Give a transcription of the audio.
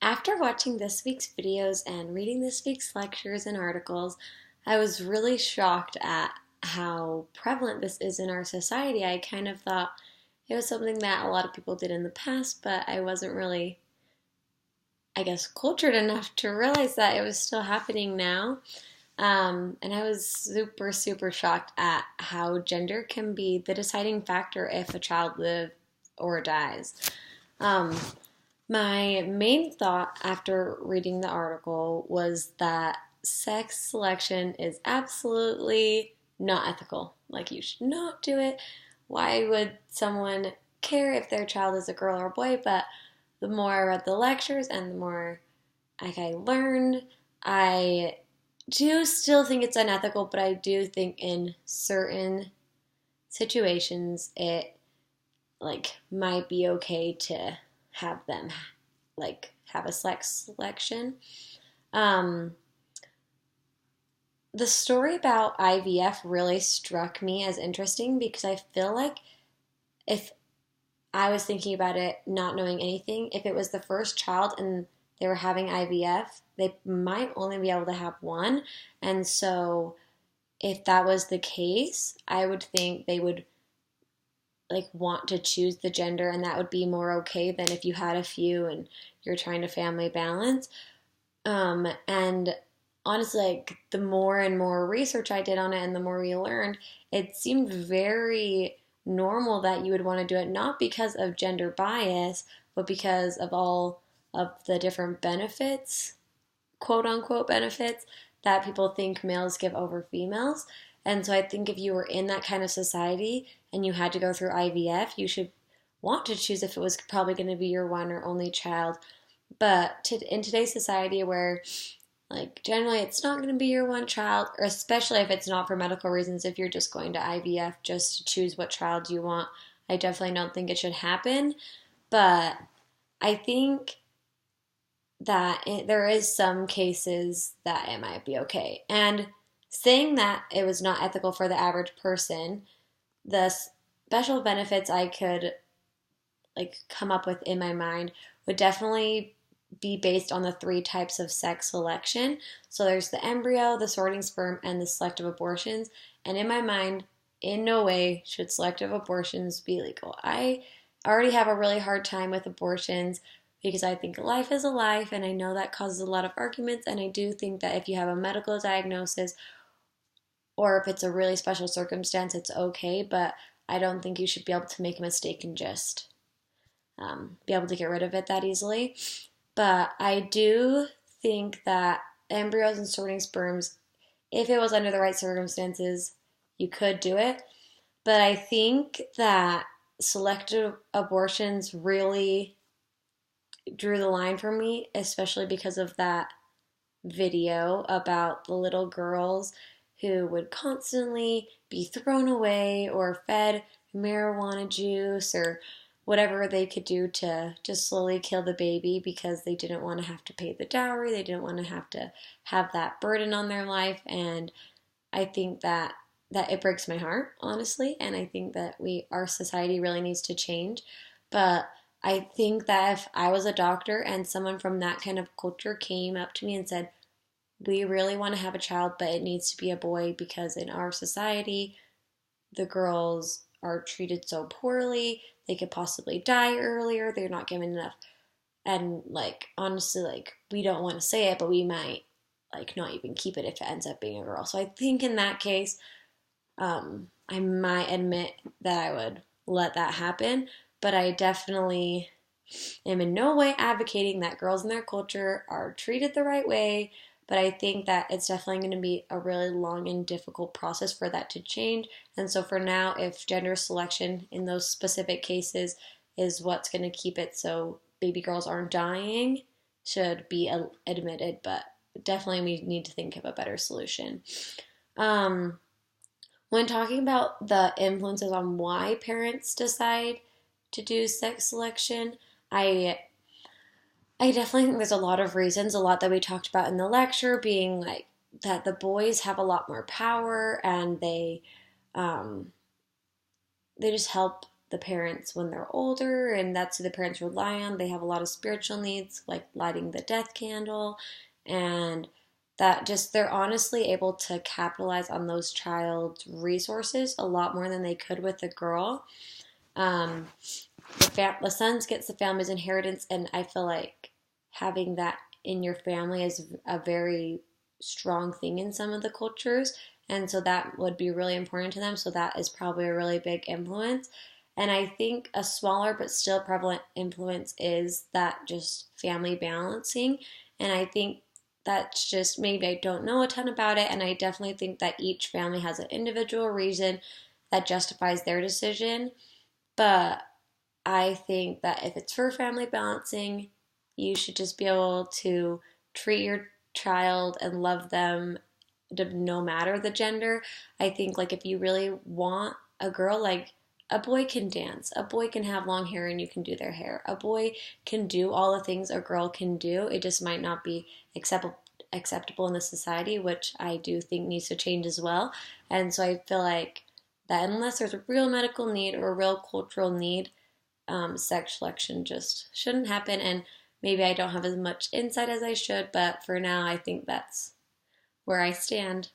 After watching this week's videos and reading this week's lectures and articles, I was really shocked at how prevalent this is in our society. I kind of thought it was something that a lot of people did in the past, but I wasn't really, cultured enough to realize that it was still happening now. And I was super, super shocked at how gender can be the deciding factor if a child lives or dies. Um, my main thought after reading the article was that sex selection is absolutely not ethical. Like, you should not do it. Why would someone care if their child is a girl or a boy? But the more I read the lectures and the more I learned, I do still think it's unethical, but I do think in certain situations it might be okay to have them have a sex selection. Um, the story about IVF really struck me as interesting because I feel like if I was thinking about it not knowing anything, if it was the first child and they were having IVF, they might only be able to have one. And so if that was the case, I would think they would want to choose the gender, and that would be more okay than if you had a few and you're trying to family balance. And honestly, the more and more research I did on it and the more we learned, it seemed very normal that you would want to do it, not because of gender bias, but because of all of the different benefits, quote unquote benefits, that people think males give over females. And so I think if you were in that kind of society and you had to go through IVF, you should want to choose if it was probably going to be your one or only child. But in today's society where generally it's not going to be your one child, or especially if it's not for medical reasons, if you're just going to IVF just to choose what child you want, I definitely don't think it should happen. But I think that there is some cases that it might be okay. And saying that it was not ethical for the average person, the special benefits I could come up with in my mind would definitely be based on the three types of sex selection. So there's the embryo, the sorting sperm, and the selective abortions. And in my mind, in no way should selective abortions be legal. I already have a really hard time with abortions because I think life is a life, and I know that causes a lot of arguments. And I do think that if you have a medical diagnosis or if it's a really special circumstance, it's okay, but I don't think you should be able to make a mistake and just be able to get rid of it that easily. But I do think that embryos and sorting sperms, if it was under the right circumstances, you could do it. But I think that selective abortions really drew the line for me, especially because of that video about the little girls who would constantly be thrown away or fed marijuana juice or whatever they could do to just slowly kill the baby because they didn't want to have to pay the dowry, they didn't want to have that burden on their life. And I think that it breaks my heart, honestly, and I think that our society really needs to change. But I think that if I was a doctor and someone from that kind of culture came up to me and said, we really want to have a child, but it needs to be a boy because in our society, the girls are treated so poorly, they could possibly die earlier, they're not given enough. And honestly, we don't want to say it, but we might not even keep it if it ends up being a girl. So I think in that case, I might admit that I would let that happen, but I definitely am in no way advocating that girls in their culture are treated the right way. But I think that it's definitely going to be a really long and difficult process for that to change. And so for now, if gender selection in those specific cases is what's going to keep it so baby girls aren't dying, should be admitted. But definitely we need to think of a better solution. When talking about the influences on why parents decide to do sex selection, I definitely think there's a lot of reasons, a lot that we talked about in the lecture, being that the boys have a lot more power and they just help the parents when they're older, and that's who the parents rely on. They have a lot of spiritual needs, like lighting the death candle, and that just they're honestly able to capitalize on those child's resources a lot more than they could with a girl. Um, the sons gets the family's inheritance, and I feel like having that in your family is a very strong thing in some of the cultures, and so that would be really important to them. So that is probably a really big influence. And I think a smaller but still prevalent influence is that just family balancing. And I think that's just maybe I don't know a ton about it, and I definitely think that each family has an individual reason that justifies their decision. But I think that if it's for family balancing, you should just be able to treat your child and love them no matter the gender. I think like if you really want a girl, like a boy can dance, a boy can have long hair and you can do their hair. A boy can do all the things a girl can do. It just might not be acceptable in the society, which I do think needs to change as well. And so I feel like that unless there's a real medical need or a real cultural need, sex selection just shouldn't happen. And maybe I don't have as much insight as I should, but for now, I think that's where I stand.